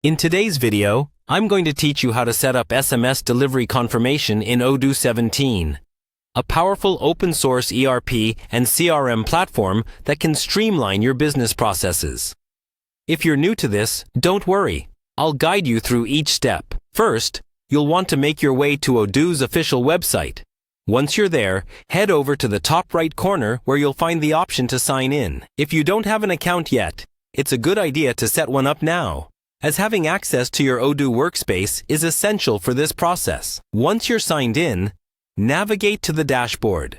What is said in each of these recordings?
In today's video, I'm going to teach you how to set up SMS delivery confirmation in Odoo 17, a powerful open-source ERP and CRM platform that can streamline your business processes. If you're new to this, don't worry. I'll guide you through each step. First, you'll want to make your way to Odoo's official website. Once you're there, head over to the top right corner where you'll find the option to sign in. If you don't have an account yet, it's a good idea to set one up now, as having access to your Odoo workspace is essential for this process. Once you're signed in, navigate to the dashboard.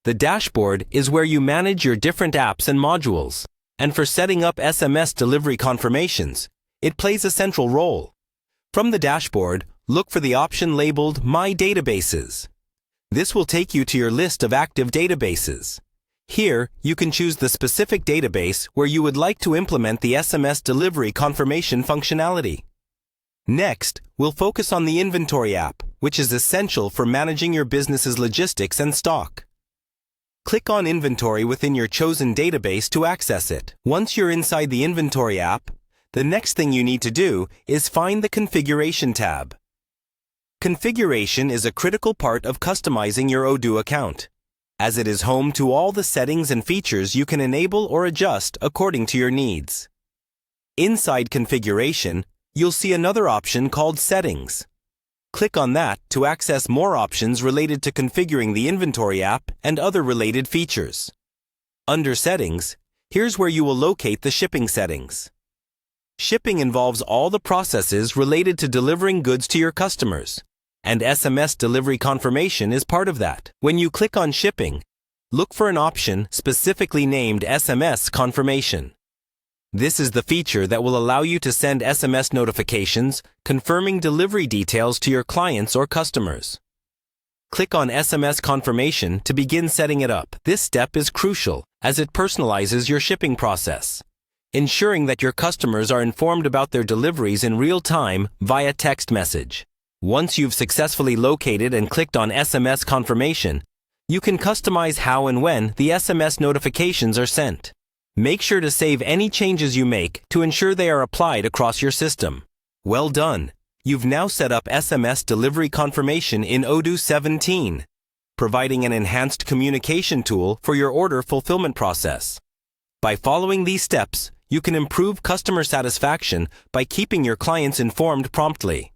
The dashboard is where you manage your different apps and modules, and for setting up SMS delivery confirmations, it plays a central role. From the dashboard, look for the option labeled My Databases. This will take you to your list of active databases. Here, you can choose the specific database where you would like to implement the SMS delivery confirmation functionality. Next, we'll focus on the Inventory app, which is essential for managing your business's logistics and stock. Click on Inventory within your chosen database to access it. Once you're inside the Inventory app, the next thing you need to do is find the Configuration tab. Configuration is a critical part of customizing your Odoo account, as it is home to all the settings and features you can enable or adjust according to your needs. Inside Configuration, you'll see another option called Settings. Click on that to access more options related to configuring the Inventory app and other related features. Under Settings, here's where you will locate the shipping settings. Shipping involves all the processes related to delivering goods to your customers, and SMS delivery confirmation is part of that. When you click on Shipping, look for an option specifically named SMS Confirmation. This is the feature that will allow you to send SMS notifications confirming delivery details to your clients or customers. Click on SMS Confirmation to begin setting it up. This step is crucial as it personalizes your shipping process, ensuring that your customers are informed about their deliveries in real time via text message. Once you've successfully located and clicked on SMS Confirmation, you can customize how and when the SMS notifications are sent. Make sure to save any changes you make to ensure they are applied across your system. Well done! You've now set up SMS delivery confirmation in Odoo 17, providing an enhanced communication tool for your order fulfillment process. By following these steps, you can improve customer satisfaction by keeping your clients informed promptly.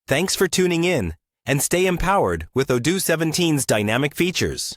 Thanks for tuning in, and stay empowered with Odoo 17's dynamic features.